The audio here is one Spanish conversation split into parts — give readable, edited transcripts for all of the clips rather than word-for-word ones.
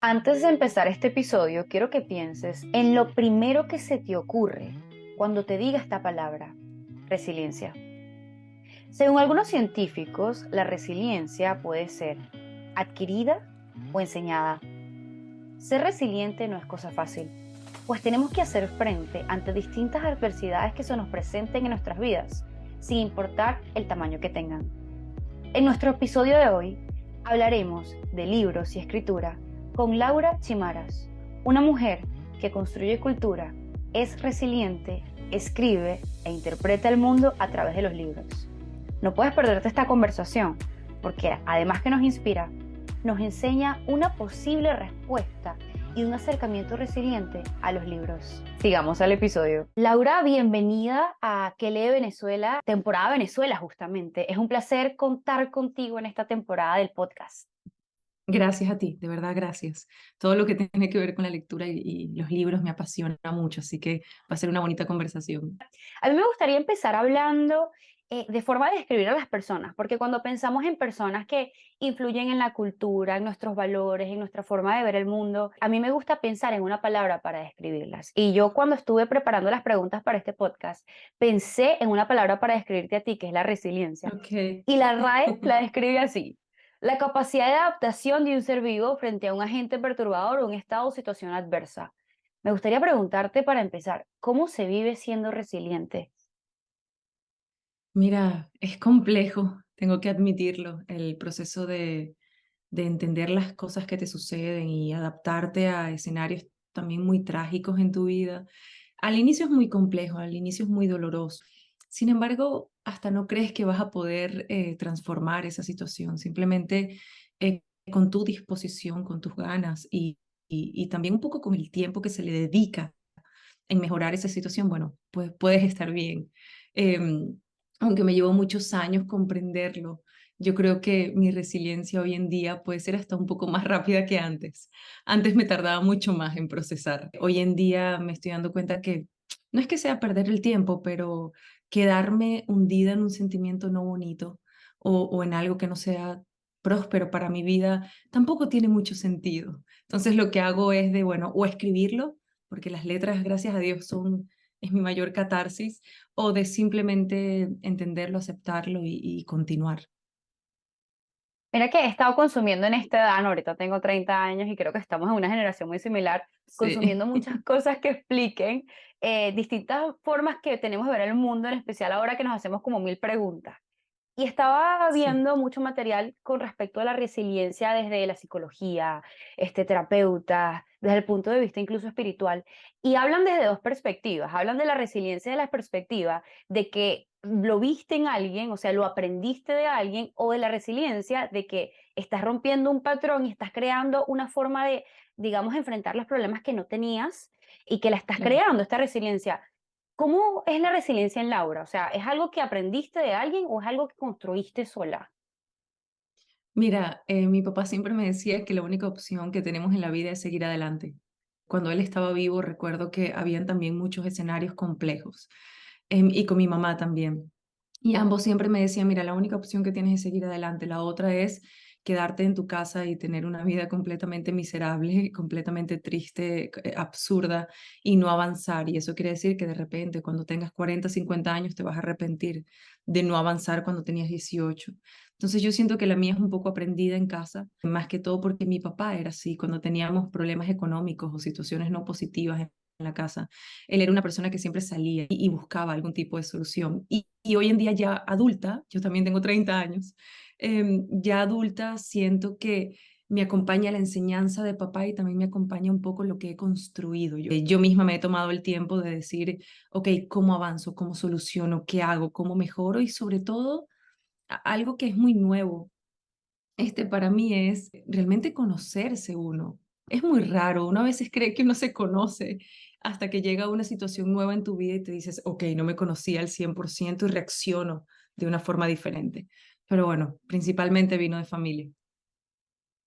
Antes de empezar este episodio, quiero que pienses en lo primero que se te ocurre cuando te diga esta palabra, resiliencia. Según algunos científicos, la resiliencia puede ser adquirida o enseñada. Ser resiliente no es cosa fácil, pues tenemos que hacer frente ante distintas adversidades que se nos presenten en nuestras vidas, sin importar el tamaño que tengan. En nuestro episodio de hoy hablaremos de libros y escritura con Laura Chimaras, una mujer que construye cultura, es resiliente, escribe e interpreta el mundo a través de los libros. No puedes perderte esta conversación porque además que nos inspira, nos enseña una posible respuesta y un acercamiento resiliente a los libros. Sigamos al episodio. Laura, bienvenida a Que lee Venezuela, temporada Venezuela justamente. Es un placer contar contigo en esta temporada del podcast. Gracias a ti, de verdad, gracias. Todo lo que tiene que ver con la lectura y los libros me apasiona mucho, así que va a ser una bonita conversación. A mí me gustaría empezar hablando de forma de describir a las personas, porque cuando pensamos en personas que influyen en la cultura, en nuestros valores, en nuestra forma de ver el mundo, a mí me gusta pensar en una palabra para describirlas. Y yo cuando estuve preparando las preguntas para este podcast, pensé en una palabra para describirte a ti, que es la resiliencia. Ok. Y la RAE la describe así: la capacidad de adaptación de un ser vivo frente a un agente perturbador o un estado o situación adversa. Me gustaría preguntarte para empezar, ¿cómo se vive siendo resiliente? Mira, es complejo, tengo que admitirlo, el proceso de entender las cosas que te suceden y adaptarte a escenarios también muy trágicos en tu vida. Al inicio es muy complejo, al inicio es muy doloroso. Sin embargo, hasta no crees que vas a poder transformar esa situación, simplemente con tu disposición, con tus ganas y también un poco con el tiempo que se le dedica en mejorar esa situación, bueno, pues puedes estar bien. Em, Aunque me llevó muchos años comprenderlo, yo creo que mi resiliencia hoy en día puede ser hasta un poco más rápida que antes. Antes me tardaba mucho más en procesar. Hoy en día me estoy dando cuenta que no es que sea perder el tiempo, pero quedarme hundida en un sentimiento no bonito o en algo que no sea próspero para mi vida tampoco tiene mucho sentido. Entonces lo que hago es de, bueno, o escribirlo porque las letras, gracias a Dios, es mi mayor catarsis, o de simplemente entenderlo, aceptarlo y continuar. Mira que he estado consumiendo en esta edad, ¿no? Ahorita tengo 30 años y creo que estamos en una generación muy similar, Sí, consumiendo muchas cosas que expliquen distintas formas que tenemos de ver el mundo, en especial ahora que nos hacemos como mil preguntas. Y estaba sí. viendo mucho material con respecto a la resiliencia desde la psicología, terapeutas, desde el punto de vista incluso espiritual, y hablan desde dos perspectivas. Hablan de la resiliencia de la perspectiva de que lo viste en alguien, o sea, lo aprendiste de alguien, o de la resiliencia de que estás rompiendo un patrón y estás creando una forma de, digamos, enfrentar los problemas que no tenías y que la estás Claro. creando, esta resiliencia. ¿Cómo es la resiliencia en Laura? O sea, ¿es algo que aprendiste de alguien o es algo que construiste sola? Mira, mi papá siempre me decía que la única opción que tenemos en la vida es seguir adelante. Cuando él estaba vivo, recuerdo que habían también muchos escenarios complejos, y con mi mamá también. Y ambos siempre me decían, mira, la única opción que tienes es seguir adelante, la otra es quedarte en tu casa y tener una vida completamente miserable, completamente triste, absurda y no avanzar. Y eso quiere decir que de repente cuando tengas 40, 50 años te vas a arrepentir de no avanzar cuando tenías 18. Entonces yo siento que la mía es un poco aprendida en casa, más que todo porque mi papá era así, cuando teníamos problemas económicos o situaciones no positivas en la casa. Él era una persona que siempre salía y buscaba algún tipo de solución. Y hoy en día ya adulta, yo también tengo 30 años, ya adulta siento que me acompaña la enseñanza de papá y también me acompaña un poco lo que he construido. Yo misma me he tomado el tiempo de decir, ok, ¿cómo avanzo? ¿Cómo soluciono? ¿Qué hago? ¿Cómo mejoro? Y sobre todo, algo que es muy nuevo para mí es realmente conocerse uno. Es muy raro, uno a veces cree que uno se conoce hasta que llega una situación nueva en tu vida y te dices, ok, no me conocía al 100% y reacciono de una forma diferente. Pero bueno, principalmente vino de familia.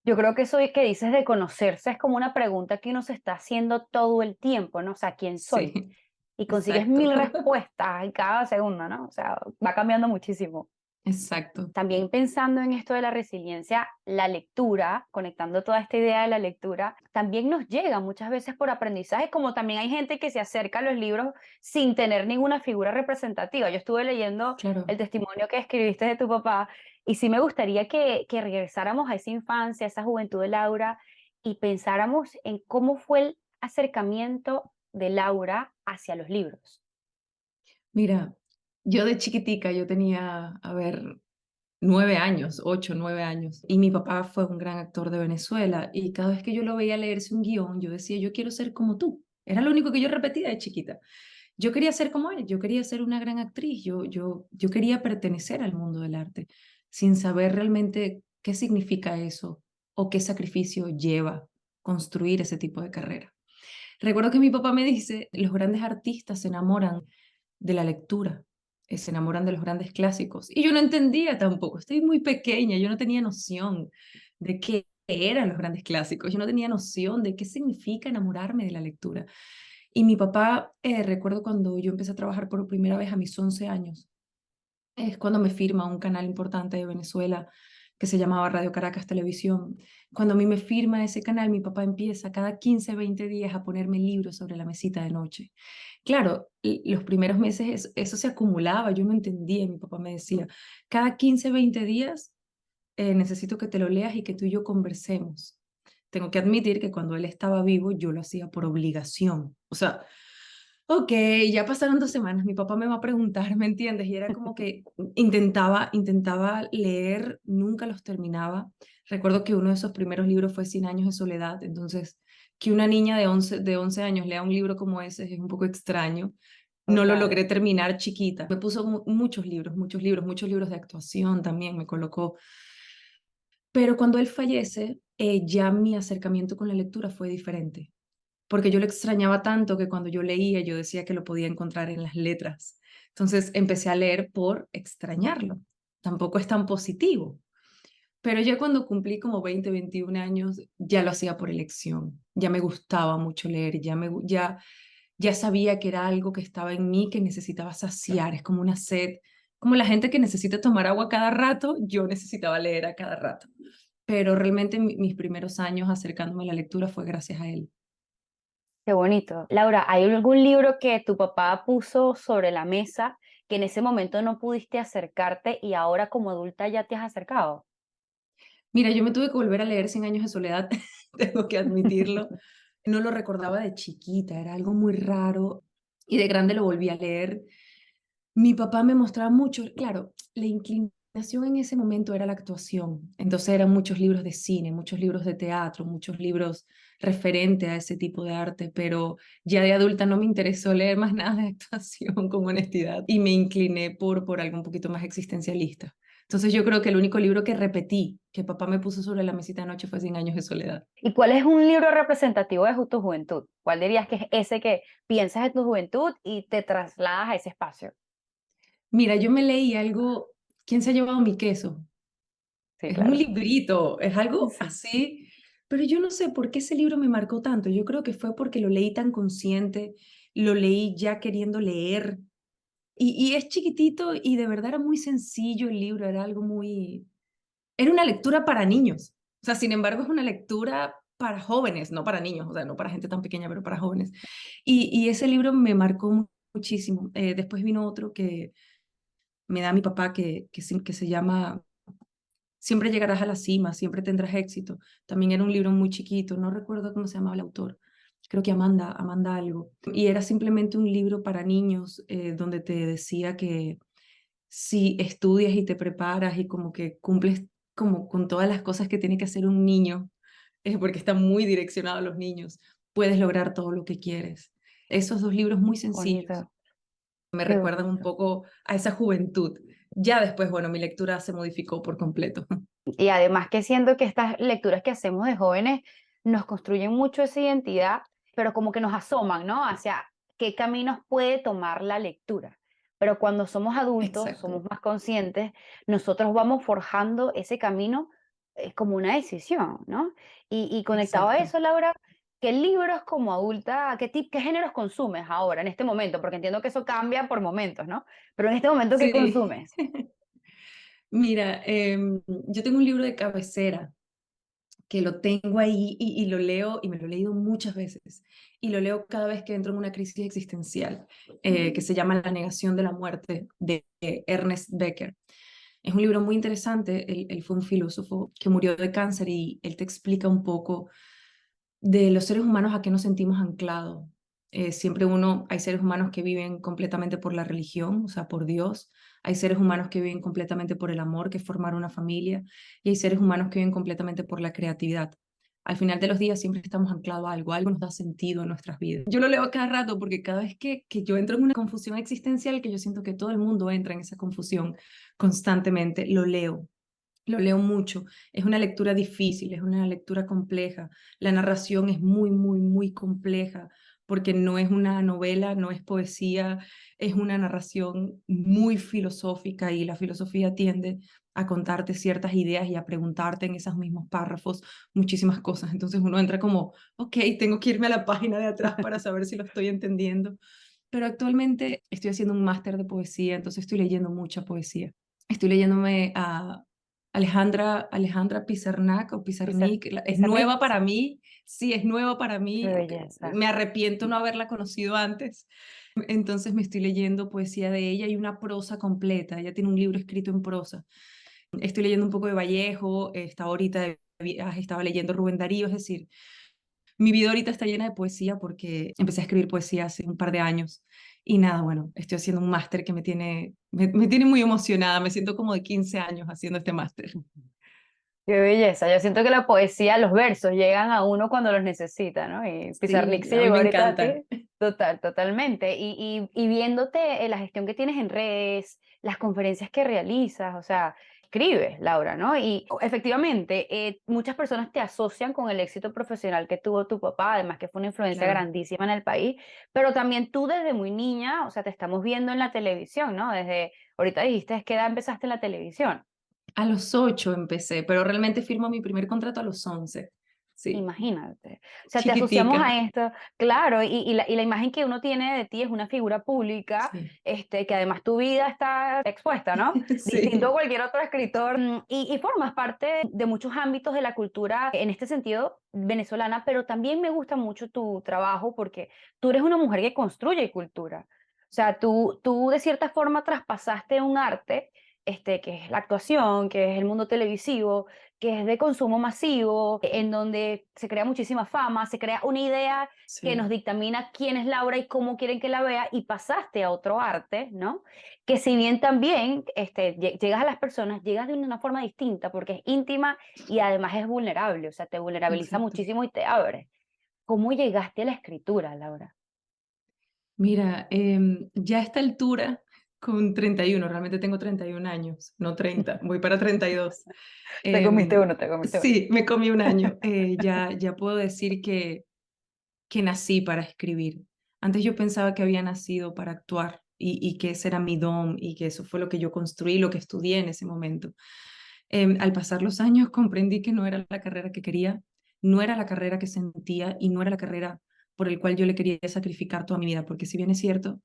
Yo creo que eso que dices de conocerse es como una pregunta que uno se está haciendo todo el tiempo, ¿no? O sea, ¿quién soy? Sí, Y consigues exacto. mil respuestas en cada segundo, ¿no? O sea, va cambiando muchísimo. Exacto. También pensando en esto de la resiliencia, la lectura, conectando toda esta idea de la lectura, también nos llega muchas veces por aprendizaje, como también hay gente que se acerca a los libros sin tener ninguna figura representativa. Yo estuve leyendo Claro. el testimonio que escribiste de tu papá y sí me gustaría que regresáramos a esa infancia, a esa juventud de Laura y pensáramos en cómo fue el acercamiento de Laura hacia los libros. Mira, yo de chiquitica, yo tenía, a ver, 9 años, 8, 9 años, y mi papá fue un gran actor de Venezuela, y cada vez que yo lo veía leerse un guión, yo decía, yo quiero ser como tú. Era lo único que yo repetía de chiquita. Yo quería ser como él, yo quería ser una gran actriz, yo quería pertenecer al mundo del arte, sin saber realmente qué significa eso o qué sacrificio lleva construir ese tipo de carrera. Recuerdo que mi papá me dice, los grandes artistas se enamoran de la lectura, se enamoran de los grandes clásicos. Y yo no entendía tampoco, estoy muy pequeña, yo no tenía noción de qué eran los grandes clásicos, yo no tenía noción de qué significa enamorarme de la lectura. Y mi papá, recuerdo cuando yo empecé a trabajar por primera vez a mis 11 años, es cuando me firma un canal importante de Venezuela que se llamaba Radio Caracas Televisión. Cuando a mí me firma ese canal, mi papá empieza cada 15, 20 días a ponerme libros sobre la mesita de noche. Claro, los primeros meses eso se acumulaba, yo no entendía, mi papá me decía, cada 15, 20 días necesito que te lo leas y que tú y yo conversemos. Tengo que admitir que cuando él estaba vivo yo lo hacía por obligación. O sea, ok, ya pasaron 2 semanas, mi papá me va a preguntar, ¿me entiendes? Y era como que intentaba leer, nunca los terminaba. Recuerdo que uno de esos primeros libros fue Cien años de soledad, entonces que una niña de once años lea un libro como ese es un poco extraño. No lo Total. logré terminar chiquita. Me puso muchos libros, muchos libros, muchos libros de actuación también me colocó. Pero cuando él fallece, ya mi acercamiento con la lectura fue diferente porque yo lo extrañaba tanto que cuando yo leía yo decía que lo podía encontrar en las letras. Entonces empecé a leer por extrañarlo. Tampoco es tan positivo. Pero ya cuando cumplí como 20, 21 años, ya lo hacía por elección. Ya me gustaba mucho leer, ya sabía que era algo que estaba en mí que necesitaba saciar. Es como una sed, como la gente que necesita tomar agua cada rato, yo necesitaba leer a cada rato. Pero realmente mis primeros años acercándome a la lectura fue gracias a él. Qué bonito. Laura, ¿hay algún libro que tu papá puso sobre la mesa que en ese momento no pudiste acercarte y ahora como adulta ya te has acercado? Mira, yo me tuve que volver a leer Cien años de soledad, tengo que admitirlo. No lo recordaba de chiquita, era algo muy raro y de grande lo volví a leer. Mi papá me mostraba mucho, claro, la inclinación en ese momento era la actuación, entonces eran muchos libros de cine, muchos libros de teatro, muchos libros referente a ese tipo de arte, pero ya de adulta no me interesó leer más nada de actuación con honestidad y me incliné por algo un poquito más existencialista. Entonces yo creo que el único libro que repetí, que papá me puso sobre la mesita de noche fue Cien años de soledad. ¿Y cuál es un libro representativo de tu juventud? ¿Cuál dirías que es ese que piensas en tu juventud y te trasladas a ese espacio? Mira, yo me leí algo, ¿Quién se ha llevado mi queso? Sí, Es un claro. librito, es algo Sí. así, pero yo no sé por qué ese libro me marcó tanto. Yo creo que fue porque lo leí tan consciente, lo leí ya queriendo leer, y es chiquitito y de verdad era muy sencillo el libro, era algo muy, era una lectura para niños. O sea, sin embargo, es una lectura para jóvenes, no para niños, o sea, no para gente tan pequeña, pero para jóvenes. Y ese libro me marcó muchísimo. Después vino otro que me da mi papá que se llama Siempre llegarás a la cima, siempre tendrás éxito. También era un libro muy chiquito, no recuerdo cómo se llamaba el autor. Creo que Amanda algo. Y era simplemente un libro para niños donde te decía que si estudias y te preparas y como que cumples como con todas las cosas que tiene que hacer un niño, porque está muy direccionado a los niños, puedes lograr todo lo que quieres. Esos dos libros muy sencillos Bonito, me qué recuerdan un bonito. poco a esa juventud. Ya después, bueno, mi lectura se modificó por completo. Y además que siento que estas lecturas que hacemos de jóvenes nos construyen mucho esa identidad, pero como que nos asoman, ¿no? Hacia qué caminos puede tomar la lectura. Pero cuando somos adultos, Exacto. somos más conscientes, nosotros vamos forjando ese camino como una decisión, ¿no? Y conectado a Exacto. eso, Laura, ¿qué libros como adulta, qué géneros consumes ahora, en este momento? Porque entiendo que eso cambia por momentos, ¿no? Pero en este momento, ¿qué Sí. consumes? Mira, yo tengo un libro de cabecera que lo tengo ahí y lo leo y me lo he leído muchas veces y lo leo cada vez que entro en una crisis existencial que se llama La negación de la muerte de Ernest Becker. Es un libro muy interesante. Él fue un filósofo que murió de cáncer y él te explica un poco de los seres humanos a qué nos sentimos anclados. Siempre hay seres humanos que viven completamente por la religión, o sea, por Dios. Hay seres humanos que viven completamente por el amor, que es formar una familia. Y hay seres humanos que viven completamente por la creatividad. Al final de los días siempre estamos anclados a algo, algo nos da sentido en nuestras vidas. Yo lo leo cada rato porque cada vez que yo entro en una confusión existencial, que yo siento que todo el mundo entra en esa confusión constantemente, lo leo. Lo leo mucho. Es una lectura difícil, es una lectura compleja. La narración es muy, muy, muy compleja porque no es una novela, no es poesía, es una narración muy filosófica y la filosofía tiende a contarte ciertas ideas y a preguntarte en esos mismos párrafos muchísimas cosas. Entonces uno entra como, ok, tengo que irme a la página de atrás para saber si lo estoy entendiendo. Pero actualmente estoy haciendo un máster de poesía, entonces estoy leyendo mucha poesía. Estoy leyéndome a Alejandra Pizarnik o Pizarnik. Es Pizarnik, nueva para mí, sí, es nueva para qué mí. belleza. Me arrepiento no haberla conocido antes. Entonces me estoy leyendo poesía de ella y una prosa completa. Ella tiene un libro escrito en prosa. Estoy leyendo un poco de Vallejo, estaba ahorita de viaje, estaba leyendo Rubén Darío, es decir, mi vida ahorita está llena de poesía porque empecé a escribir poesía hace un par de años. Y nada, bueno, estoy haciendo un máster que me tiene muy emocionada. Me siento como de 15 años haciendo este máster. Qué belleza. Yo siento que la poesía, los versos llegan a uno cuando los necesita, ¿no? Y Pizarnik Sí, se a mí llegó me ahorita a encanta. ti. Total, totalmente. Y viéndote la gestión que tienes en redes, las conferencias que realizas, o sea, escribes, Laura, ¿no? Y efectivamente, muchas personas te asocian con el éxito profesional que tuvo tu papá, además que fue una influencia Claro. grandísima en el país, pero también tú desde muy niña, o sea, te estamos viendo en la televisión, ¿no? Desde, ahorita dijiste, ¿qué edad empezaste en la televisión? A los 8 empecé, pero realmente firmo mi primer contrato a los 11. Sí, Imagínate. O sea, te asociamos chiquitica. a esto, claro, y la imagen que uno tiene de ti es una figura pública, Sí, que además tu vida está expuesta, ¿no? Distinto a sí, cualquier otro escritor, y formas parte de muchos ámbitos de la cultura, en este sentido, venezolana, pero también me gusta mucho tu trabajo porque tú eres una mujer que construye cultura. O sea, tú de cierta forma traspasaste un arte, que es la actuación, que es el mundo televisivo, que es de consumo masivo, en donde se crea muchísima fama, se crea una idea que nos sí. dictamina quién es Laura y cómo quieren que la vea, y pasaste a otro arte, ¿no? Que si bien también llegas a las personas, llegas de una forma distinta porque es íntima y además es vulnerable, o sea, te vulnerabiliza Exacto. muchísimo y te abre. ¿Cómo llegaste a la escritura, Laura? Mira, ya a esta altura, con 31, realmente tengo 31 años, no 30, voy para 32. Te comiste Em, uno, te comiste uno. sí, me comí un año. Ya puedo decir que nací para escribir. Antes yo pensaba que había nacido para actuar y que ese era mi don y que eso fue lo que yo construí, lo que estudié en ese momento. Al pasar los años comprendí que no era la carrera que quería, no era la carrera que sentía y no era la carrera por el cual yo le quería sacrificar toda mi vida, porque si bien es cierto,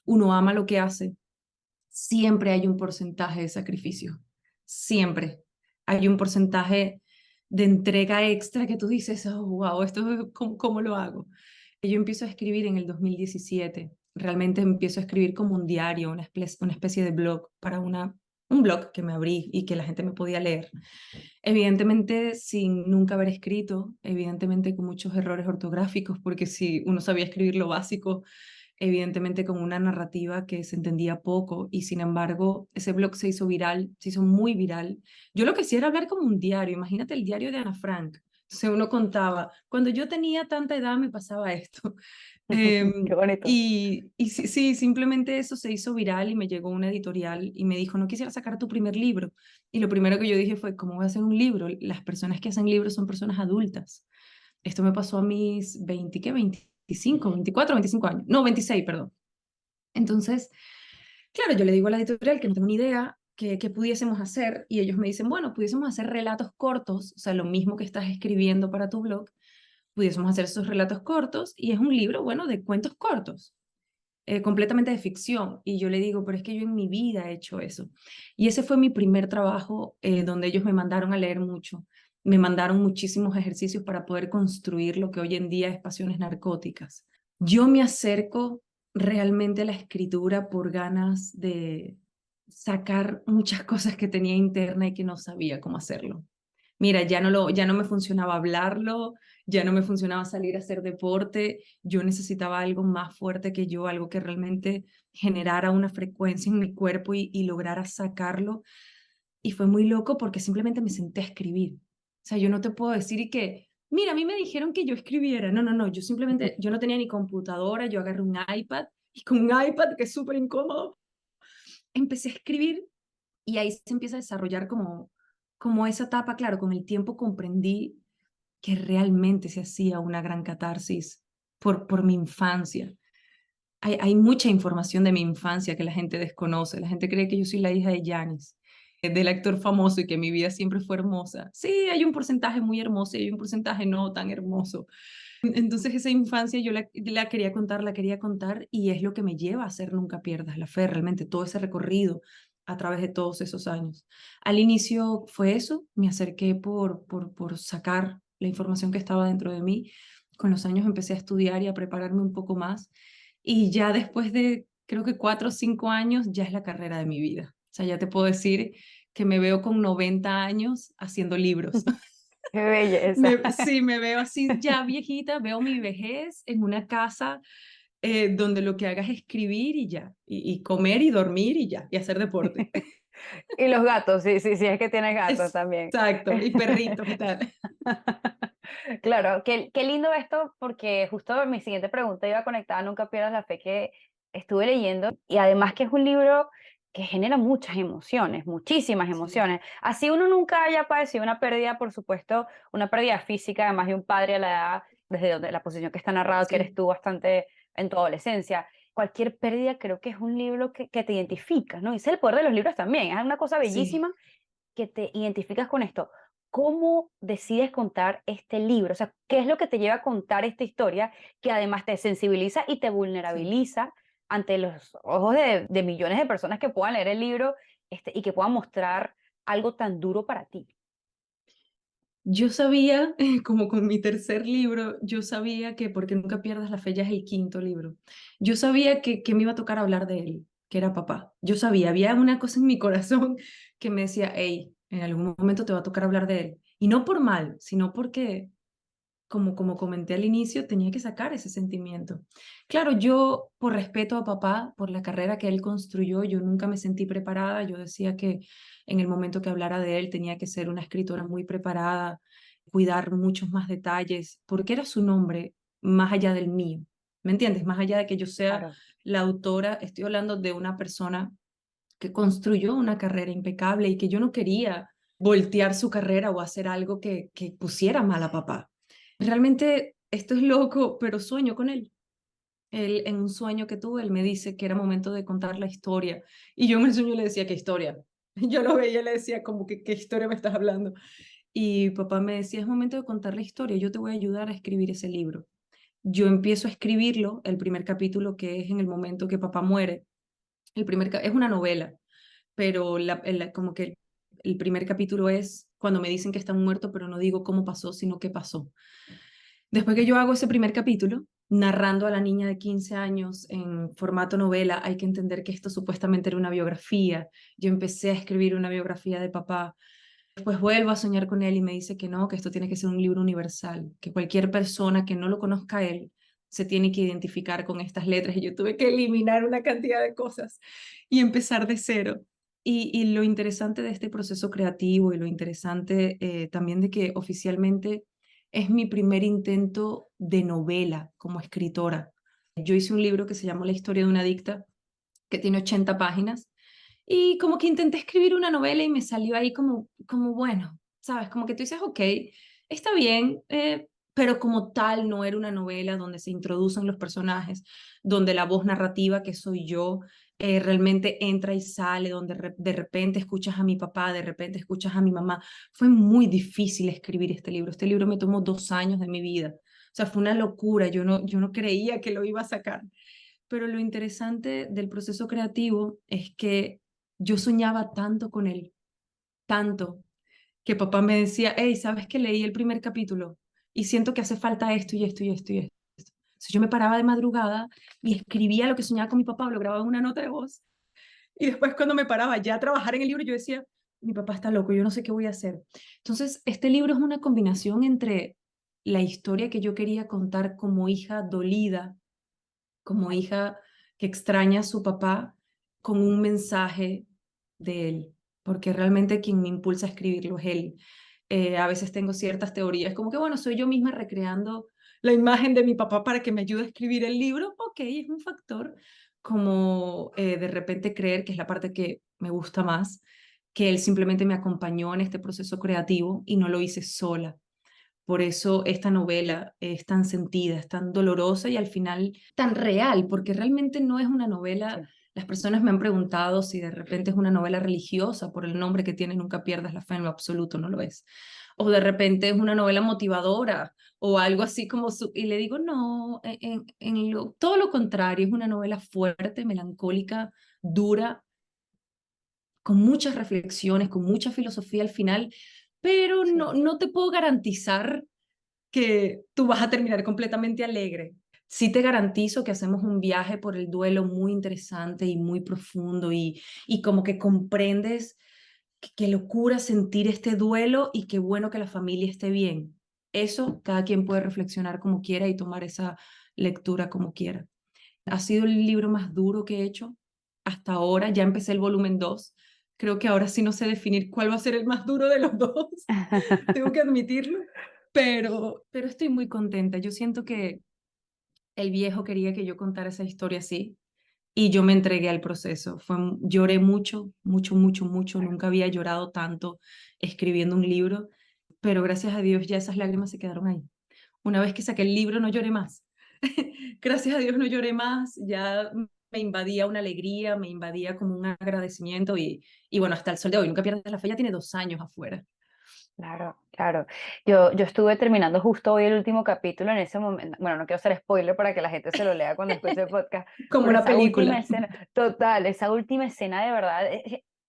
uno ama lo que hace, siempre hay un porcentaje de sacrificio, siempre hay un porcentaje de entrega extra que tú dices, oh, wow, ¿cómo lo hago? Yo empiezo a escribir en el 2017. Realmente empiezo a escribir como un diario, una especie de blog para un blog que me abrí y que la gente me podía leer. Evidentemente sin nunca haber escrito, evidentemente con muchos errores ortográficos, porque si uno sabía escribir lo básico, evidentemente con una narrativa que se entendía poco y sin embargo ese blog se hizo viral, se hizo muy viral. Yo lo que hacía era hablar como un diario, imagínate el diario de Ana Frank. Entonces uno contaba, cuando yo tenía tanta edad me pasaba esto. Qué bonito. Y sí, sí, simplemente eso se hizo viral y me llegó una editorial y me dijo, ¿no quisiera sacar tu primer libro? Y lo primero que yo dije fue, ¿cómo voy a hacer un libro? Las personas que hacen libros son personas adultas. Esto me pasó a mis 20, ¿qué? 25, 24, 25 años. No, 26, perdón. Entonces, claro, yo le digo a la editorial que no tengo ni idea qué pudiésemos hacer y ellos me dicen, bueno, pudiésemos hacer relatos cortos, o sea, lo mismo que estás escribiendo para tu blog, pudiésemos hacer esos relatos cortos y es un libro, bueno, de cuentos cortos. completamente de ficción. Y yo le digo, pero es que yo en mi vida he hecho eso. Y ese fue mi primer trabajo donde ellos me mandaron a leer mucho. Me mandaron muchísimos ejercicios para poder construir lo que hoy en día es Pasiones Narcóticas. Yo me acerco realmente a la escritura por ganas de sacar muchas cosas que tenía interna y que no sabía cómo hacerlo. Mira, ya no me funcionaba hablarlo, ya no me funcionaba salir a hacer deporte, yo necesitaba algo más fuerte que yo, algo que realmente generara una frecuencia en mi cuerpo y lograra sacarlo. Y fue muy loco porque simplemente me senté a escribir. O sea, yo no te puedo decir y que, mira, a mí me dijeron que yo escribiera. No, no, no, yo simplemente, yo no tenía ni computadora, yo agarré un iPad y con un iPad, que es súper incómodo, empecé a escribir y ahí se empieza a desarrollar como esa etapa. Claro, con el tiempo comprendí que realmente se hacía una gran catarsis por mi infancia. Hay mucha información de mi infancia que la gente desconoce. La gente cree que yo soy la hija de Janis, del actor famoso, y que mi vida siempre fue hermosa. Sí, hay un porcentaje muy hermoso y hay un porcentaje no tan hermoso. Entonces esa infancia yo la quería contar y es lo que me lleva a hacer Nunca Pierdas la Fe, realmente todo ese recorrido a través de todos esos años. Al inicio fue eso, me acerqué por sacar la información que estaba dentro de mí. Con los años empecé a estudiar y a prepararme un poco más y ya después de creo que 4 o 5 años ya es la carrera de mi vida. O sea, ya te puedo decir que me veo con 90 años haciendo libros. Qué belleza. Sí, me veo así ya viejita, veo mi vejez en una casa donde lo que haga es escribir y ya, y comer y dormir y ya, y hacer deporte. Y los gatos, sí, sí, sí, es que tienes gatos también. Exacto, y perritos y tal. Claro, qué lindo esto, porque justo mi siguiente pregunta iba conectada a Nunca Pierdas la Fe, que estuve leyendo, y además que es un libro que genera muchas emociones, muchísimas Sí, emociones. Así uno nunca haya padecido una pérdida, por supuesto, una pérdida física, además de un padre a la edad, desde donde la posición que está narrado, que eres sí, tú bastante en tu adolescencia. Cualquier pérdida creo que es un libro que te identifica, ¿no? Y ese es el poder de los libros también, es una cosa sí. bellísima que te identificas con esto. ¿Cómo decides contar este libro? O sea, ¿qué es lo que te lleva a contar esta historia que además te sensibiliza y te Sí. vulnerabiliza ante los ojos de millones de personas que puedan leer el libro y que puedan mostrar algo tan duro para ti? Yo sabía, como con mi tercer libro, yo sabía que Porque Nunca Pierdas la Fe ya es el quinto libro. Yo sabía que me iba a tocar hablar de él, que era papá. Yo sabía, había una cosa en mi corazón que me decía, hey, en algún momento te va a tocar hablar de él. Y no por mal, sino porque como comenté al inicio, tenía que sacar ese sentimiento. Claro, yo por respeto a papá, por la carrera que él construyó, yo nunca me sentí preparada. Yo decía que en el momento que hablara de él tenía que ser una escritora muy preparada, cuidar muchos más detalles, porque era su nombre más allá del mío. ¿Me entiendes? Más allá de que yo sea Claro. la autora, estoy hablando de una persona que construyó una carrera impecable y que yo no quería voltear su carrera o hacer algo que pusiera mal a papá. Realmente esto es loco, pero sueño con él. Él, en un sueño que tuve, él me dice que era momento de contar la historia. Y yo en el sueño le decía, ¿qué historia? Yo lo veía y le decía, como que, ¿qué historia me estás hablando? Y papá me decía, es momento de contar la historia, yo te voy a ayudar a escribir ese libro. Yo empiezo a escribirlo, el primer capítulo, que es en el momento que papá muere. Es una novela, pero como que el primer capítulo es cuando me dicen que están muertos, pero no digo cómo pasó, sino qué pasó. Después que yo hago ese primer capítulo, narrando a la niña de 15 años en formato novela, hay que entender que esto supuestamente era una biografía. Yo empecé a escribir una biografía de papá. Después vuelvo a soñar con él y me dice que no, que esto tiene que ser un libro universal, que cualquier persona que no lo conozca a él se tiene que identificar con estas letras. Y yo tuve que eliminar una cantidad de cosas y empezar de cero. Y lo interesante de este proceso creativo y lo interesante también de que oficialmente es mi primer intento de novela como escritora. Yo hice un libro que se llamó La historia de una adicta, que tiene 80 páginas, y como que intenté escribir una novela y me salió ahí como bueno, ¿sabes? Como que tú dices, ok, está bien, pero como tal no era una novela donde se introducen los personajes, donde la voz narrativa, que soy yo, realmente entra y sale, donde de repente escuchas a mi papá, de repente escuchas a mi mamá. Fue muy difícil escribir este libro. Este libro me tomó 2 años de mi vida. O sea, fue una locura. Yo no creía que lo iba a sacar, pero lo interesante del proceso creativo es que yo soñaba tanto con él, tanto, que papá me decía, hey, ¿sabes que leí el primer capítulo? Y siento que hace falta esto y esto y esto y esto. Entonces yo me paraba de madrugada y escribía lo que soñaba con mi papá, o lo grababa en una nota de voz. Y después cuando me paraba ya a trabajar en el libro, yo decía, mi papá está loco, yo no sé qué voy a hacer. Entonces, este libro es una combinación entre la historia que yo quería contar como hija dolida, como hija que extraña a su papá, con un mensaje de él, porque realmente quien me impulsa a escribirlo es él. A veces tengo ciertas teorías, como que, bueno, soy yo misma recreando la imagen de mi papá para que me ayude a escribir el libro. Ok, es un factor, como de repente creer que es la parte que me gusta más, que él simplemente me acompañó en este proceso creativo y no lo hice sola. Por eso esta novela es tan sentida, es tan dolorosa y al final tan real, porque realmente no es una novela. Sí. Las personas me han preguntado si de repente es una novela religiosa por el nombre que tiene, Nunca pierdas la fe, en lo absoluto no lo es. O de repente es una novela motivadora o algo así como y le digo, no, todo lo contrario, es una novela fuerte, melancólica, dura, con muchas reflexiones, con mucha filosofía al final, pero Sí. no te puedo garantizar que tú vas a terminar completamente alegre. Sí te garantizo que hacemos un viaje por el duelo muy interesante y muy profundo y como que comprendes qué locura sentir este duelo y qué bueno que la familia esté bien. Eso cada quien puede reflexionar como quiera y tomar esa lectura como quiera. Ha sido el libro más duro que he hecho hasta ahora. Ya empecé el volumen 2. Creo que ahora sí no sé definir cuál va a ser el más duro de los dos. Tengo que admitirlo. Pero estoy muy contenta. Yo siento que el viejo quería que yo contara esa historia así y yo me entregué al proceso. Lloré mucho, mucho, mucho, mucho. Claro. Nunca había llorado tanto escribiendo un libro, pero gracias a Dios ya esas lágrimas se quedaron ahí. Una vez que saqué el libro no lloré más. Gracias a Dios no lloré más, ya me invadía una alegría, me invadía como un agradecimiento y bueno, hasta el sol de hoy, Nunca pierdas la fe, ya tiene 2 años afuera. Claro, claro. Yo estuve terminando justo hoy el último capítulo en ese momento. Bueno, no quiero hacer spoiler para que la gente se lo lea cuando escuche el podcast, Como pero una esa última película. escena, total, esa última escena de verdad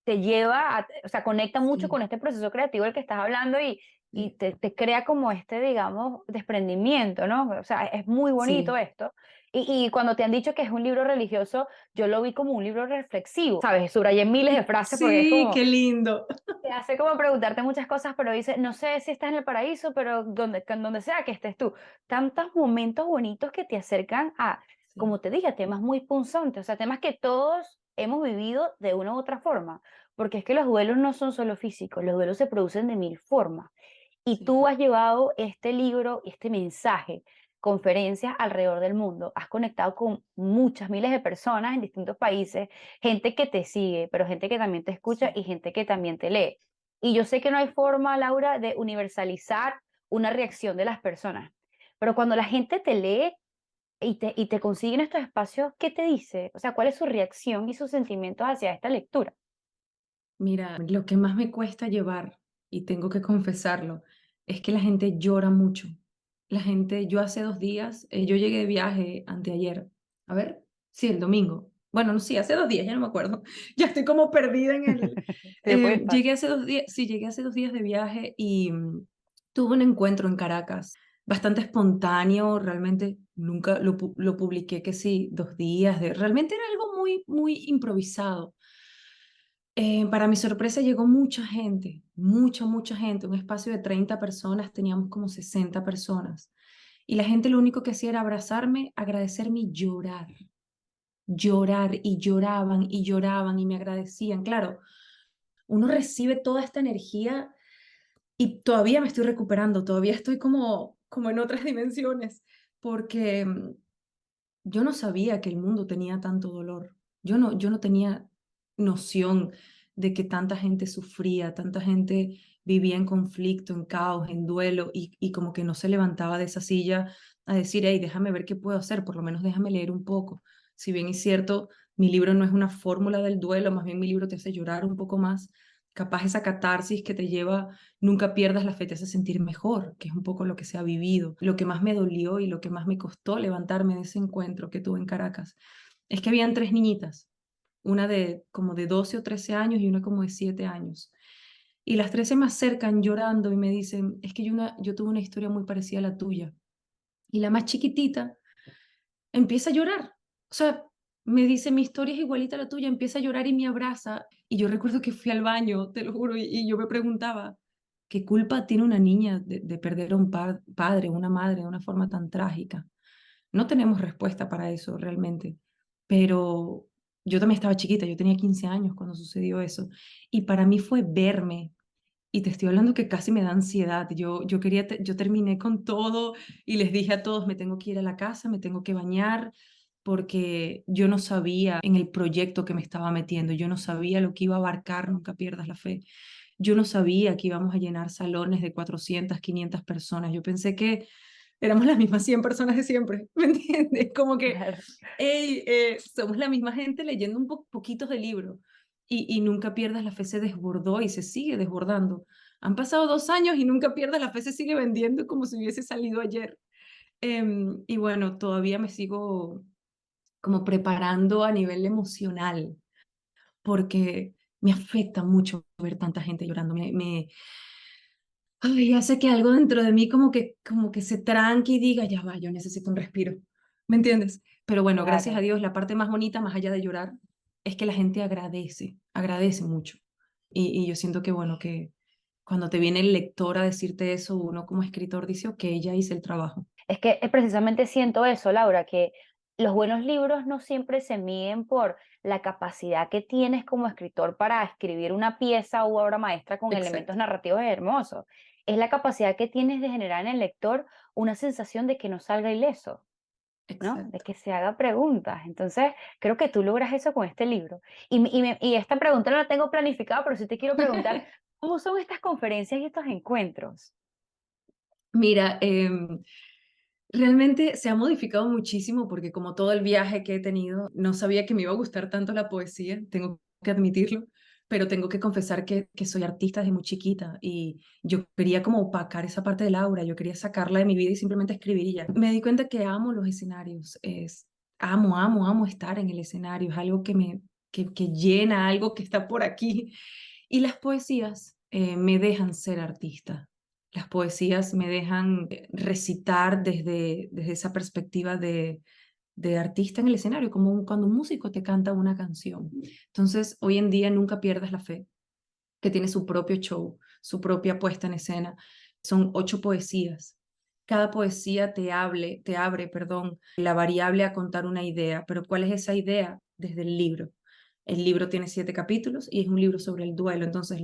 te lleva o sea, conecta mucho Sí, con este proceso creativo del que estás hablando y sí, te crea como este, digamos, desprendimiento, ¿no? O sea, es muy bonito sí, esto. Y cuando te han dicho que es un libro religioso, yo lo vi como un libro reflexivo, ¿sabes? Subrayé miles de frases porque es sí, como qué lindo. te hace como preguntarte muchas cosas, pero dice, no sé si estás en el paraíso, pero donde sea que estés tú. Tantos momentos bonitos que te acercan a, Sí, como te dije, a temas muy punzantes, o sea, temas que todos hemos vivido de una u otra forma, porque es que los duelos no son solo físicos, los duelos se producen de mil formas. Y sí, tú has llevado este libro, este mensaje, conferencias alrededor del mundo, has conectado con muchas miles de personas en distintos países, gente que te sigue, pero gente que también te escucha sí, y gente que también te lee. Y yo sé que no hay forma, Laura, de universalizar una reacción de las personas, pero cuando la gente te lee y te consigue en estos espacios, ¿qué te dice? O sea, ¿cuál es su reacción y sus sentimientos hacia esta lectura? mira, lo que más me cuesta llevar, y tengo que confesarlo, es que la gente llora mucho. La gente, yo hace 2 días, yo llegué de viaje anteayer. A ver, sí, el domingo. Bueno, no, sí, hace 2 días, ya no me acuerdo. Ya estoy como perdida en el... Sí, pues, Llegué hace 2 días, sí, llegué hace 2 días de viaje y tuve un encuentro en Caracas, bastante espontáneo, realmente nunca lo publiqué, que sí, 2 días, realmente era algo muy, muy improvisado. Para mi sorpresa llegó mucha gente, mucha, mucha gente. Un espacio de 30 personas, teníamos como 60 personas. Y la gente lo único que hacía era abrazarme, agradecerme y llorar. Llorar y lloraban y me agradecían. Claro, uno recibe toda esta energía y todavía me estoy recuperando, todavía estoy como en otras dimensiones, porque yo no sabía que el mundo tenía tanto dolor. Yo no tenía noción de que tanta gente sufría, tanta gente vivía en conflicto, en caos, en duelo y como que no se levantaba de esa silla a decir, hey, déjame ver qué puedo hacer, por lo menos déjame leer un poco. Si bien es cierto, mi libro no es una fórmula del duelo, más bien mi libro te hace llorar un poco más. Capaz esa catarsis que te lleva, nunca pierdas la fe, te hace sentir mejor, que es un poco lo que se ha vivido. Lo que más me dolió y lo que más me costó levantarme de ese encuentro que tuve en Caracas Es que habían tres niñitas, una de como de 12 o 13 años y una como de 7 años. Y las tres se me acercan llorando y me dicen, es que yo tuve una historia muy parecida a la tuya. Y la más chiquitita empieza a llorar. O sea, me dice, mi historia es igualita a la tuya, empieza a llorar y me abraza. Y yo recuerdo que fui al baño, te lo juro, y yo me preguntaba, ¿qué culpa tiene una niña de perder a un padre, una madre de una forma tan trágica? No tenemos respuesta para eso realmente, pero yo también estaba chiquita, yo tenía 15 años cuando sucedió eso, y para mí fue verme, y te estoy hablando que casi me da ansiedad, yo terminé con todo y les dije a todos, me tengo que ir a la casa, me tengo que bañar, porque yo no sabía en el proyecto que me estaba metiendo, yo no sabía lo que iba a abarcar, nunca pierdas la fe. Yo no sabía que íbamos a llenar salones de 400, 500 personas. Yo pensé que éramos las mismas 100 personas de siempre, ¿me entiendes? Como que, Claro. hey, somos la misma gente leyendo un poquitos de libro y nunca pierdas la fe se desbordó y se sigue desbordando. Han pasado 2 años y nunca pierdas la fe se sigue vendiendo como si hubiese salido ayer. Y bueno, todavía me sigo como preparando a nivel emocional porque me afecta mucho ver tanta gente llorando. Ay, hace que algo dentro de mí como que se tranque y diga, ya va, yo necesito un respiro. ¿Me entiendes? Pero bueno, gracias a Claro. Dios, la parte más bonita, más allá de llorar, es que la gente agradece mucho. Y yo siento que, bueno, que cuando te viene el lector a decirte eso, uno como escritor dice, ok, ya hice el trabajo. Es que precisamente siento eso, Laura, que los buenos libros no siempre se miden por la capacidad que tienes como escritor para escribir una pieza u obra maestra con elementos Exacto, narrativos hermosos. Es la capacidad que tienes de generar en el lector una sensación de que no salga ileso, ¿no? De exacto. que se haga preguntas. Entonces, creo que tú logras eso con este libro. Y esta pregunta no la tengo planificada, pero sí te quiero preguntar, ¿cómo son estas conferencias y estos encuentros? Mira, realmente se ha modificado muchísimo porque como todo el viaje que he tenido, no sabía que me iba a gustar tanto la poesía, tengo que admitirlo, pero tengo que confesar que soy artista desde muy chiquita y yo quería como opacar esa parte de Laura, yo quería sacarla de mi vida y simplemente escribir y ya. Me di cuenta que amo los escenarios, amo estar en el escenario, es algo que llena, algo que está por aquí. Y las poesías me dejan ser artista. Las poesías me dejan recitar desde esa perspectiva de artista en el escenario, como cuando un músico te canta una canción. Entonces, hoy en día nunca pierdas la fe, que tiene su propio show, su propia puesta en escena. Son 8 poesías. Cada poesía te abre, perdón, la variable a contar una idea, pero ¿cuál es esa idea? Desde el libro. El libro tiene 7 capítulos y es un libro sobre el duelo. Entonces,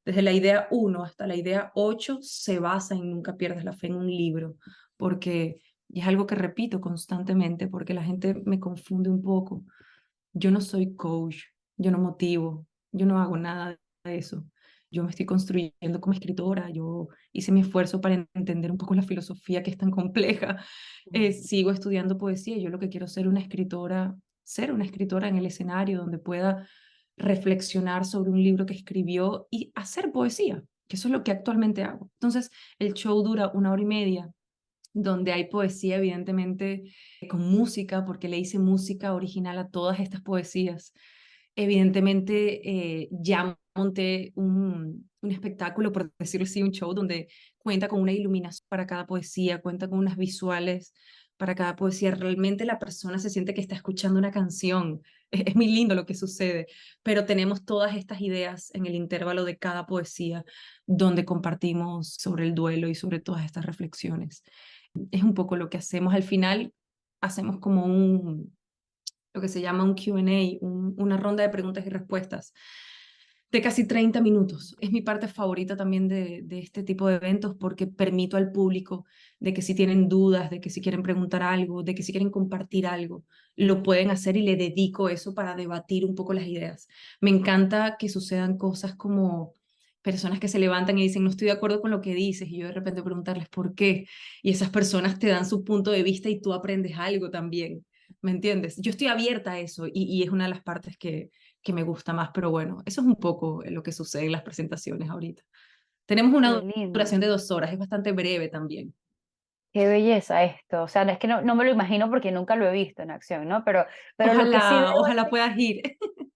desde la idea 1 hasta la idea 8 se basa en nunca pierdas la fe en un libro, porque y es algo que repito constantemente, porque la gente me confunde un poco. Yo no soy coach, yo no motivo, yo no hago nada de eso. Yo me estoy construyendo como escritora, yo hice mi esfuerzo para entender un poco la filosofía que es tan compleja. Sigo estudiando poesía, yo lo que quiero ser una escritora en el escenario donde pueda reflexionar sobre un libro que escribió y hacer poesía, que eso es lo que actualmente hago. Entonces, el show dura 1 hora y media, donde hay poesía, evidentemente, con música, porque le hice música original a todas estas poesías. Evidentemente, ya monté un espectáculo, por decirlo así, un show donde cuenta con una iluminación para cada poesía, cuenta con unas visuales para cada poesía. Realmente la persona se siente que está escuchando una canción. Es muy lindo lo que sucede, pero tenemos todas estas ideas en el intervalo de cada poesía donde compartimos sobre el duelo y sobre todas estas reflexiones. Es un poco lo que hacemos. Al final, hacemos como lo que se llama un Q&A, una ronda de preguntas y respuestas de casi 30 minutos. Es mi parte favorita también de este tipo de eventos porque permito al público de que si tienen dudas, de que si quieren preguntar algo, de que si quieren compartir algo, lo pueden hacer y le dedico eso para debatir un poco las ideas. Me encanta que sucedan cosas como personas que se levantan y dicen, no estoy de acuerdo con lo que dices, y yo de repente preguntarles por qué, y esas personas te dan su punto de vista y tú aprendes algo también. ¿Me entiendes? Yo estoy abierta a eso y es una de las partes que me gusta más, pero bueno, eso es un poco lo que sucede en las presentaciones ahorita. Tenemos Qué una lindo. duración de 2 horas, es bastante breve también. Qué belleza esto. O sea, no es que no me lo imagino porque nunca lo he visto en acción, ¿no? Pero lo que sí Ojalá, veo, ojalá puedas ir.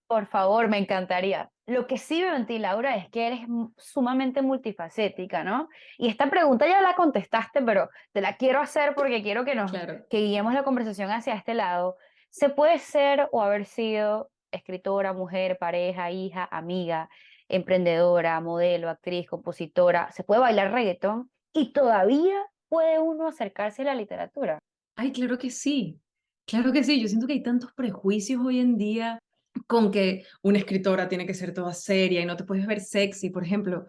por favor, me encantaría. Lo que sí veo en ti, Laura, es que eres sumamente multifacética, ¿no? Y esta pregunta ya la contestaste, pero te la quiero hacer porque quiero Claro. que guiemos la conversación hacia este lado. ¿Se puede ser o haber sido escritora, mujer, pareja, hija, amiga, emprendedora, modelo, actriz, compositora? ¿Se puede bailar reggaetón y todavía puede uno acercarse a la literatura? Ay, claro que sí. Claro que sí. Yo siento que hay tantos prejuicios hoy en día con que una escritora tiene que ser toda seria y no te puedes ver sexy. Por ejemplo,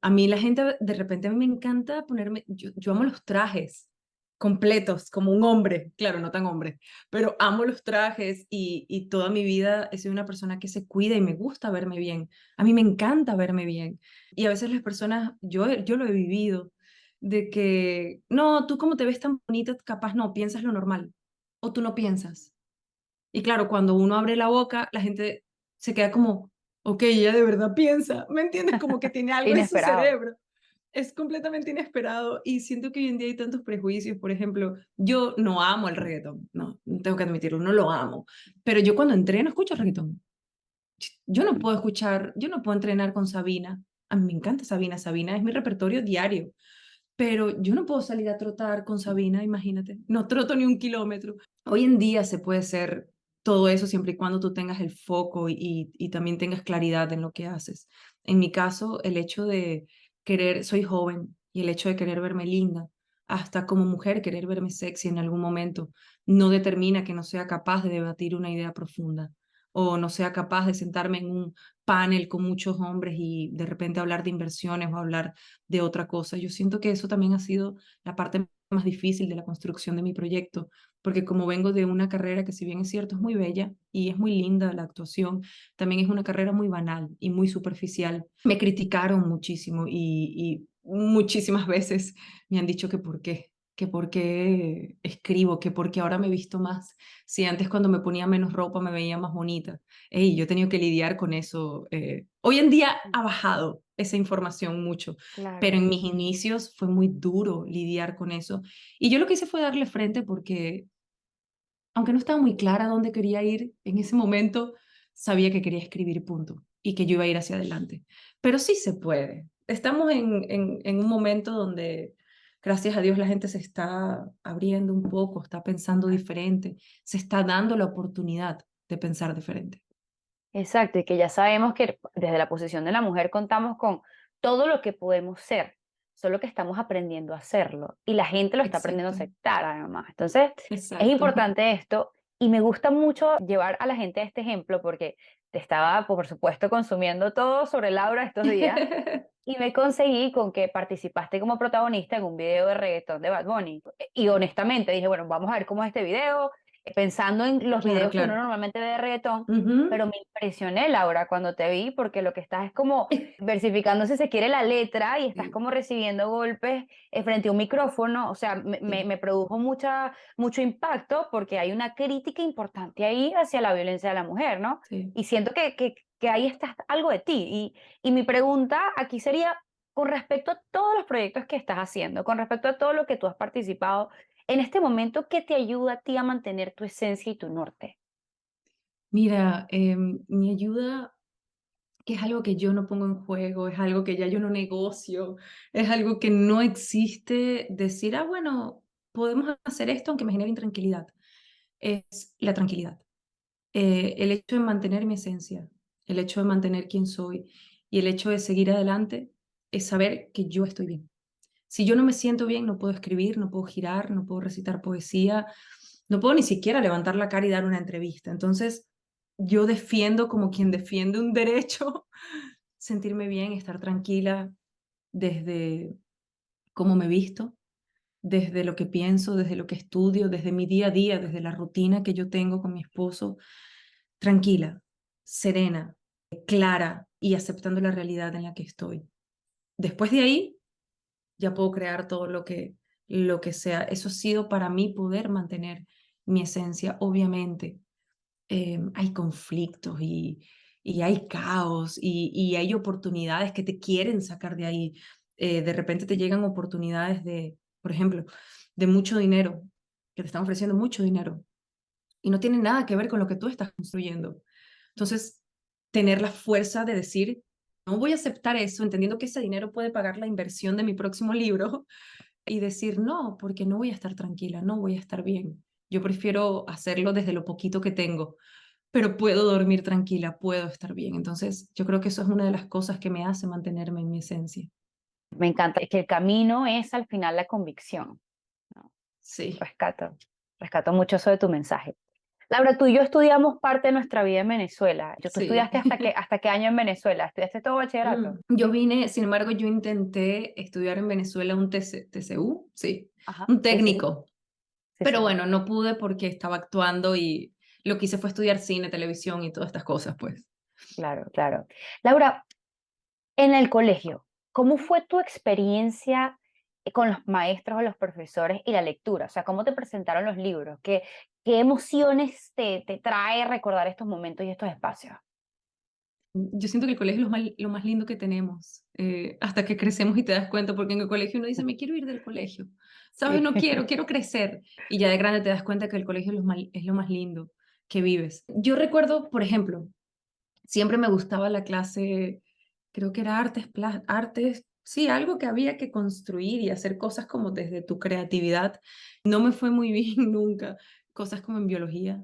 a mí la gente, de repente a mí me encanta ponerme, yo amo los trajes completos, como un hombre, claro, no tan hombre, pero amo los trajes y toda mi vida he sido una persona que se cuida y me gusta verme bien. A mí me encanta verme bien. Y a veces las personas, yo lo he vivido de que, no, tú como te ves tan bonita, capaz no, piensas lo normal, o tú no piensas. Y claro, cuando uno abre la boca, la gente se queda como, ok, ella de verdad piensa, ¿me entiendes? Como que tiene algo en su Inesperado. cerebro. Es completamente inesperado y siento que hoy en día hay tantos prejuicios. Por ejemplo, yo no amo el reggaetón, no, tengo que admitirlo, no lo amo. Pero yo cuando entreno escucho reggaetón. Yo no puedo escuchar, yo no puedo entrenar con Sabina. A mí me encanta Sabina, Sabina es mi repertorio diario. Pero yo no puedo salir a trotar con Sabina, imagínate. No troto ni un kilómetro. Hoy en día se puede hacer todo eso siempre y cuando tú tengas el foco y también tengas claridad en lo que haces. En mi caso, el hecho de querer, soy joven y el hecho de querer verme linda, hasta como mujer querer verme sexy en algún momento, no determina que no sea capaz de debatir una idea profunda o no sea capaz de sentarme en un panel con muchos hombres y de repente hablar de inversiones o hablar de otra cosa. Yo siento que eso también ha sido la parte más difícil de la construcción de mi proyecto, porque como vengo de una carrera que si bien es cierto es muy bella y es muy linda la actuación, también es una carrera muy banal y muy superficial. Me criticaron muchísimo y muchísimas veces me han dicho que por qué escribo, que por qué ahora me he visto más. Si antes cuando me ponía menos ropa me veía más bonita. Ey, yo he tenido que lidiar con eso. Hoy en día ha bajado esa información mucho, pero Claro. en mis inicios fue muy duro lidiar con eso. Y yo lo que hice fue darle frente porque, aunque no estaba muy clara dónde quería ir en ese momento, sabía que quería escribir punto y que yo iba a ir hacia adelante. Pero sí se puede. Estamos en un momento donde, gracias a Dios, la gente se está abriendo un poco, está pensando diferente, se está dando la oportunidad de pensar diferente. Exacto, y que ya sabemos que desde la posición de la mujer contamos con todo lo que podemos ser, solo que estamos aprendiendo a hacerlo y la gente lo está aprendiendo a Exacto, aceptar además. Entonces, es exacto. importante esto y me gusta mucho llevar a la gente a este ejemplo porque te estaba, por supuesto, consumiendo todo sobre Laura estos días y me conseguí con que participaste como protagonista en un video de reggaetón de Bad Bunny. Y honestamente dije, bueno, vamos a ver cómo es este video, pensando en los Claro, videos que uno claro. normalmente ve de reggaetón, Ujú. pero me impresioné, Laura, cuando te vi, porque lo que estás es como versificando si se quiere la letra y estás Sí, como recibiendo golpes frente a un micrófono. O sea, sí, me produjo mucho impacto porque hay una crítica importante ahí hacia la violencia de la mujer, ¿no? sí. Y siento que ahí está algo de ti. Y mi pregunta aquí sería, con respecto a todos los proyectos que estás haciendo, con respecto a todo lo que tú has participado, en este momento, ¿qué te ayuda a ti a mantener tu esencia y tu norte? Mira, mi ayuda, que es algo que yo no pongo en juego, es algo que ya yo no negocio, es algo que no existe decir, ah, bueno, podemos hacer esto aunque me genere intranquilidad, es la tranquilidad. El hecho de mantener mi esencia, el hecho de mantener quién soy y el hecho de seguir adelante es saber que yo estoy bien. Si yo no me siento bien, no puedo escribir, no puedo girar, no puedo recitar poesía, no puedo ni siquiera levantar la cara y dar una entrevista. Entonces, yo defiendo como quien defiende un derecho, sentirme bien, estar tranquila desde cómo me visto, desde lo que pienso, desde lo que estudio, desde mi día a día, desde la rutina que yo tengo con mi esposo, tranquila, serena, clara y aceptando la realidad en la que estoy. Después de ahí, ya puedo crear todo lo que sea. Eso ha sido para mí poder mantener mi esencia. Obviamente, hay conflictos y hay caos y hay oportunidades que te quieren sacar de ahí. De repente te llegan oportunidades de, por ejemplo, de mucho dinero, que te están ofreciendo mucho dinero y no tiene nada que ver con lo que tú estás construyendo. Entonces, tener la fuerza de decir, no voy a aceptar eso, entendiendo que ese dinero puede pagar la inversión de mi próximo libro, y decir no, porque no voy a estar tranquila, no voy a estar bien. Yo prefiero hacerlo desde lo poquito que tengo, pero puedo dormir tranquila, puedo estar bien. Entonces, yo creo que eso es una de las cosas que me hace mantenerme en mi esencia. Me encanta que el camino es al final la convicción, ¿no? Sí. Rescato, rescato mucho eso de tu mensaje. Laura, tú y yo estudiamos parte de nuestra vida en Venezuela. ¿Tú Sí. estudiaste hasta qué año en Venezuela? ¿Estudiaste todo bachillerato? Yo vine, sin embargo, yo intenté estudiar en Venezuela un TCU, sí, Ajá, un sí, sí, técnico, sí, pero sí, bueno, no pude porque estaba actuando y lo que hice fue estudiar cine, televisión y todas estas cosas, pues. claro, claro. Laura, en el colegio, ¿cómo fue tu experiencia con los maestros o los profesores y la lectura? O sea, ¿cómo te presentaron los libros? ¿Qué emociones te trae recordar estos momentos y estos espacios? Yo siento que el colegio es lo más lindo que tenemos, hasta que crecemos y te das cuenta, porque en el colegio uno dice, me quiero ir del colegio, ¿sabes? Sí. No quiero, quiero crecer. Y ya de grande te das cuenta que el colegio es lo más lindo que vives. Yo recuerdo, por ejemplo, siempre me gustaba la clase, creo que era artes, sí, algo que había que construir y hacer cosas como desde tu creatividad. No me fue muy bien nunca, cosas como en biología,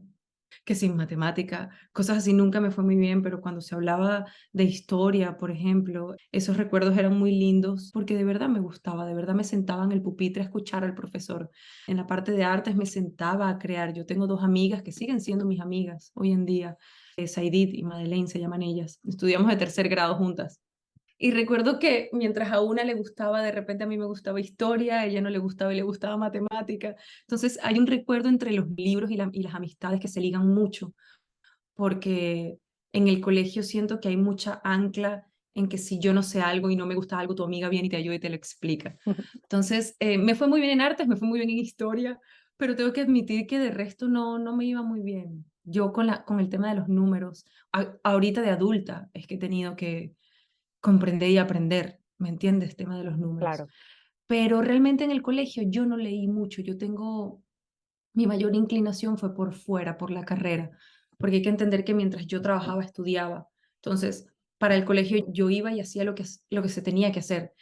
que sin matemática, cosas así nunca me fue muy bien, pero cuando se hablaba de historia, por ejemplo, esos recuerdos eran muy lindos porque de verdad me gustaba, de verdad me sentaba en el pupitre a escuchar al profesor. En la parte de artes me sentaba a crear. Yo tengo dos amigas que siguen siendo mis amigas hoy en día, Saidit y Madeleine se llaman ellas. Estudiamos de tercer grado juntas. Y recuerdo que mientras a una le gustaba, de repente a mí me gustaba historia, a ella no le gustaba y le gustaba matemática. Entonces hay un recuerdo entre los libros y las amistades que se ligan mucho, porque en el colegio siento que hay mucha ancla en que si yo no sé algo y no me gusta algo, tu amiga viene y te ayuda y te lo explica. Entonces, me fue muy bien en artes, me fue muy bien en historia, pero tengo que admitir que de resto no me iba muy bien. Yo con el tema de los números, ahorita de adulta es que he tenido que comprender y aprender, ¿me entiendes? Tema de los números. Claro. Pero realmente en el colegio yo no leí mucho, yo tengo, mi mayor inclinación fue por fuera, por la carrera, porque hay que entender que mientras yo trabajaba, estudiaba. Entonces, para el colegio yo iba y hacía lo que se tenía que hacer.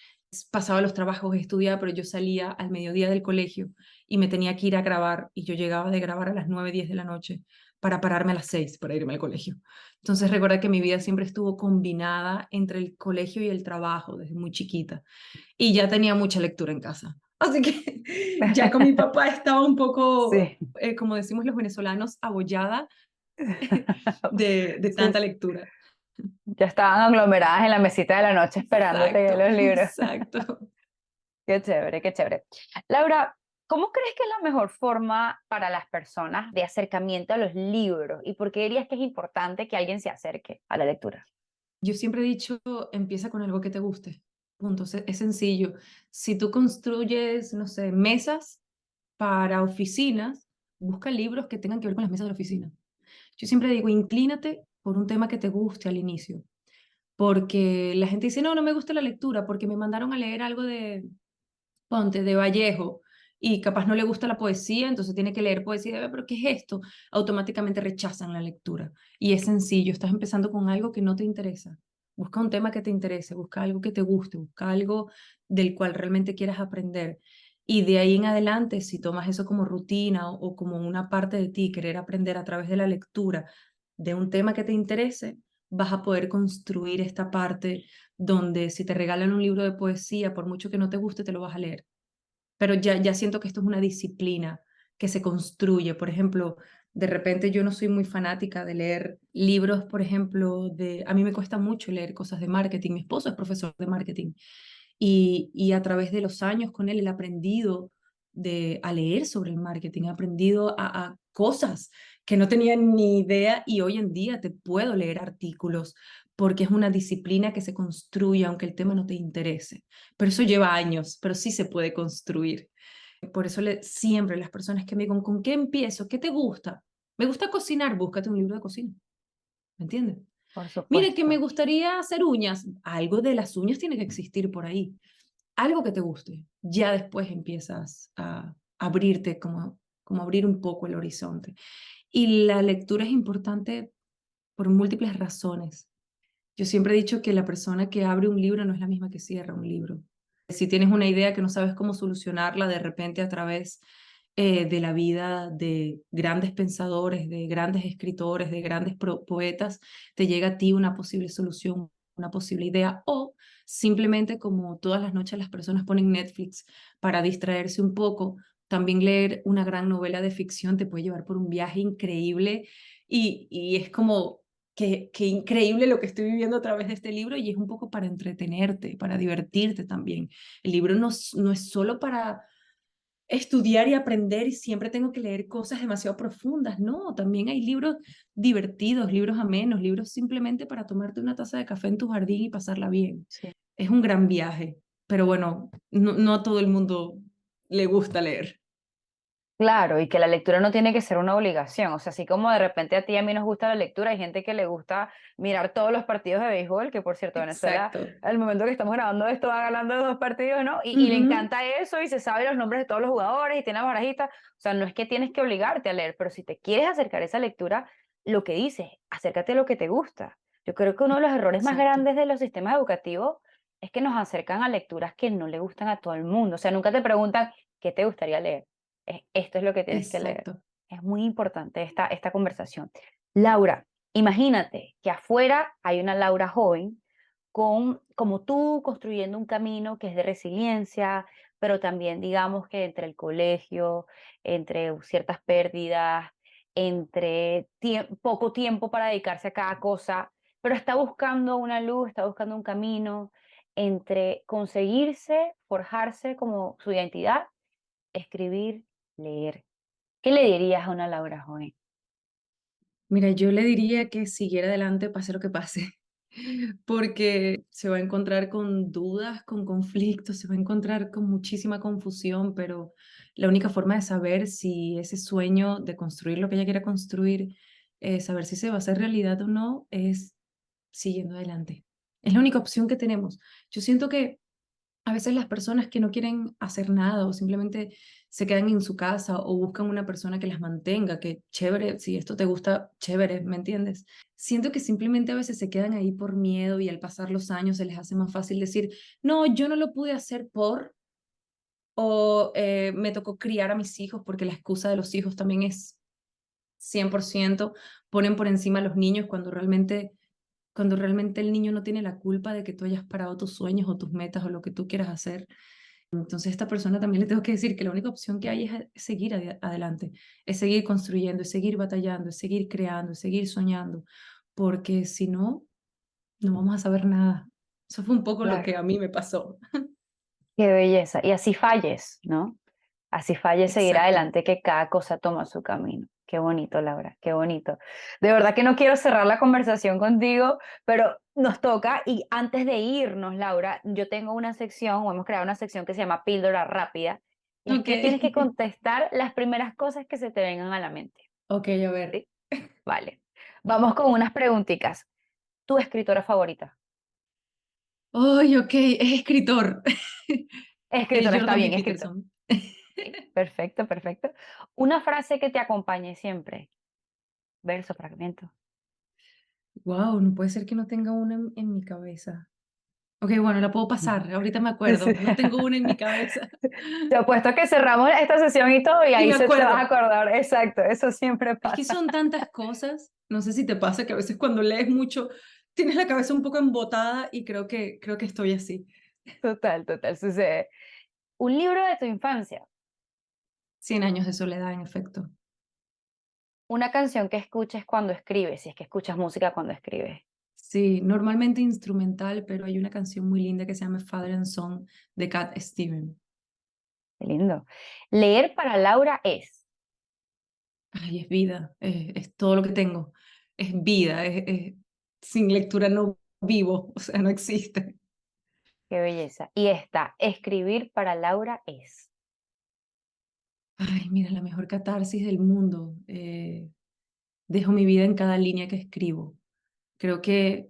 Pasaba los trabajos, estudiaba, pero yo salía al mediodía del colegio y me tenía que ir a grabar y yo llegaba de grabar a las 9 10 de la noche para pararme a las 6 para irme al colegio. Entonces, recuerda que mi vida siempre estuvo combinada entre el colegio y el trabajo desde muy chiquita y ya tenía mucha lectura en casa. Así que ya con mi papá estaba un poco, Sí. como decimos los venezolanos, abollada de Sí, tanta sí. lectura. Ya estaban aglomeradas en la mesita de la noche esperándote Exacto, los libros. exacto. Qué chévere, qué chévere. Laura, ¿cómo crees que es la mejor forma para las personas de acercamiento a los libros? ¿Y por qué dirías que es importante que alguien se acerque a la lectura? Yo siempre he dicho, empieza con algo que te guste. Punto. Es sencillo. Si tú construyes, no sé, mesas para oficinas, busca libros que tengan que ver con las mesas de la oficina. Yo siempre digo, inclínate por un tema que te guste al inicio. Porque la gente dice, no, no me gusta la lectura porque me mandaron a leer algo de, ponte, de Vallejo y capaz no le gusta la poesía, entonces tiene que leer poesía, pero ¿qué es esto? Automáticamente rechazan la lectura. Y es sencillo, estás empezando con algo que no te interesa. Busca un tema que te interese, busca algo que te guste, busca algo del cual realmente quieras aprender. Y de ahí en adelante, si tomas eso como rutina o como una parte de ti, querer aprender a través de la lectura de un tema que te interese, vas a poder construir esta parte donde si te regalan un libro de poesía, por mucho que no te guste, te lo vas a leer. Pero ya siento que esto es una disciplina que se construye. Por ejemplo, de repente yo no soy muy fanática de leer libros, por ejemplo, a mí me cuesta mucho leer cosas de marketing. Mi esposo es profesor de marketing y a través de los años con él he aprendido a leer sobre el marketing, he aprendido a cosas que no tenía ni idea y hoy en día te puedo leer artículos porque es una disciplina que se construye aunque el tema no te interese. Pero eso lleva años, pero sí se puede construir. Por eso siempre las personas que me digan, ¿con qué empiezo? ¿Qué te gusta? Me gusta cocinar, búscate un libro de cocina. ¿Me entiendes? Por Mire, que me supuesto. gustaría hacer uñas. Algo de las uñas tiene que existir por ahí. Algo que te guste. Ya después empiezas abrirte, como abrir un poco el horizonte. Y la lectura es importante por múltiples razones. Yo siempre he dicho que la persona que abre un libro no es la misma que cierra un libro. Si tienes una idea que no sabes cómo solucionarla de repente a través de la vida de grandes pensadores, de grandes escritores, de grandes poetas, te llega a ti una posible solución, una posible idea, o simplemente como todas las noches las personas ponen Netflix para distraerse un poco, también leer una gran novela de ficción te puede llevar por un viaje increíble y es como qué increíble lo que estoy viviendo a través de este libro y es un poco para entretenerte, para divertirte también. El libro no es solo para estudiar y aprender y siempre tengo que leer cosas demasiado profundas, no, también hay libros divertidos, libros amenos, libros simplemente para tomarte una taza de café en tu jardín y pasarla bien. Sí. Es un gran viaje, pero bueno, no a todo el mundo le gusta leer. Claro, y que la lectura no tiene que ser una obligación. O sea, así como de repente a ti y a mí nos gusta la lectura, hay gente que le gusta mirar todos los partidos de béisbol, que por cierto, Venezuela, Exacto. al momento que estamos grabando esto, va ganando 2 partidos, ¿no? Y le Ujú. encanta eso y se sabe los nombres de todos los jugadores y tiene la barajita. O sea, no es que tienes que obligarte a leer, pero si te quieres acercar a esa lectura, lo que dices, acércate a lo que te gusta. Yo creo que uno de los errores más Exacto, grandes de los sistemas educativos es que nos acercan a lecturas que no le gustan a todo el mundo. O sea, nunca te preguntan qué te gustaría leer. Esto es lo que tienes que leer. exacto. Es muy importante esta conversación. Laura, imagínate que afuera hay una Laura joven como tú, construyendo un camino que es de resiliencia, pero también digamos que entre el colegio, entre ciertas pérdidas, entre poco tiempo para dedicarse a cada cosa, pero está buscando una luz, está buscando un camino entre conseguirse, forjarse como su identidad, escribir, leer. ¿Qué le dirías a una Laura joven? Mira, yo le diría que siguiera adelante, pase lo que pase, porque se va a encontrar con dudas, con conflictos, se va a encontrar con muchísima confusión, pero la única forma de saber si ese sueño de construir lo que ella quiera construir, saber si se va a hacer realidad o no, es siguiendo adelante. Es la única opción que tenemos. Yo siento que a veces las personas que no quieren hacer nada o simplemente se quedan en su casa o buscan una persona que las mantenga, que chévere, si esto te gusta, chévere, ¿me entiendes? Siento que simplemente a veces se quedan ahí por miedo y al pasar los años se les hace más fácil decir, no, yo no lo pude hacer por, o me tocó criar a mis hijos porque la excusa de los hijos también es 100%, ponen por encima a los niños cuando realmente el niño no tiene la culpa de que tú hayas parado tus sueños o tus metas o lo que tú quieras hacer. Entonces, a esta persona también le tengo que decir que la única opción que hay es seguir adelante, es seguir construyendo, es seguir batallando, es seguir creando, es seguir soñando, porque si no, no vamos a saber nada. Eso fue un poco lo que Claro. a mí me pasó. Qué belleza. Y así falles, ¿no? Así falles seguir Exacto. adelante, que cada cosa toma su camino. Qué bonito, Laura, qué bonito. De verdad que no quiero cerrar la conversación contigo, pero nos toca. Y antes de irnos, Laura, yo tengo una sección, o hemos creado una sección que se llama Píldora Rápida, y es Ok. que tienes que contestar las primeras cosas que se te vengan a la mente. Ok, a ver. ¿Sí? Vale. Vamos con unas preguntitas. ¿Tu escritora favorita? Ay, ok, es escritor. Es Escritora, está Jordan B. bien, escritor. Peterson. Sí, perfecto, perfecto. Una frase que te acompañe siempre. Verso, fragmento. Wow, no puede ser que no tenga una en mi cabeza. Ok, bueno, la puedo Ujú. pasar, ahorita me Sí. acuerdo. No tengo una en mi cabeza. Te apuesto que cerramos esta sesión y todo, y Y ahí me te vas a acuerdo. acordar. Exacto, eso siempre Es que pasa. son tantas cosas, no sé si te pasa que a veces cuando lees mucho tienes la cabeza un poco embotada y creo que estoy así. Total, total, sucede. Un libro de tu infancia. 100 años de soledad, en efecto. Una canción que escuches cuando escribes, si es que escuchas música cuando escribes. Sí, normalmente instrumental, pero hay una canción muy linda que se llama Father and Son de Cat Steven. Qué lindo. Leer para Laura es. Ay, es vida, es todo lo que tengo. Es vida, sin lectura no vivo, o sea, no existe. Qué belleza. Y esta, escribir para Laura es. Ay, mira, la mejor catarsis del mundo. Dejo mi vida en cada línea que escribo. Creo que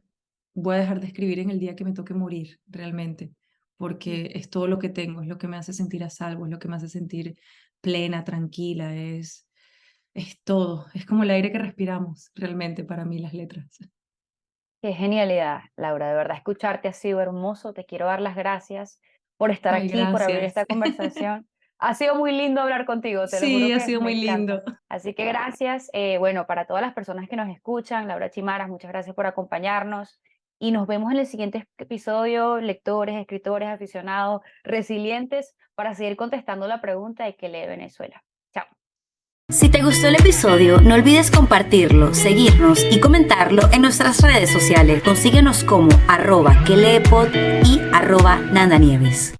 voy a dejar de escribir en el día que me toque morir, realmente, Mm. porque es todo lo que tengo, es lo que me hace sentir a salvo, es lo que me hace sentir plena, tranquila, es todo, es como el aire que respiramos realmente para mí las letras. Qué genialidad, Laura, de verdad escucharte ha sido hermoso. Te quiero dar las gracias por estar Ay, aquí, por abrir gracias. esta conversación. Ha sido muy lindo hablar contigo, te lo juro Sí, ha que sido me muy encanta. lindo. Así que gracias. Bueno, para todas las personas que nos escuchan, Laura Chimaras, muchas gracias por acompañarnos y nos vemos en el siguiente episodio, lectores, escritores, aficionados, resilientes, para seguir contestando la pregunta de qué lee Venezuela. Chao. Si te gustó el episodio, no olvides compartirlo, seguirnos y comentarlo en nuestras redes sociales. Consíguenos como @quelepod y @nandanieves.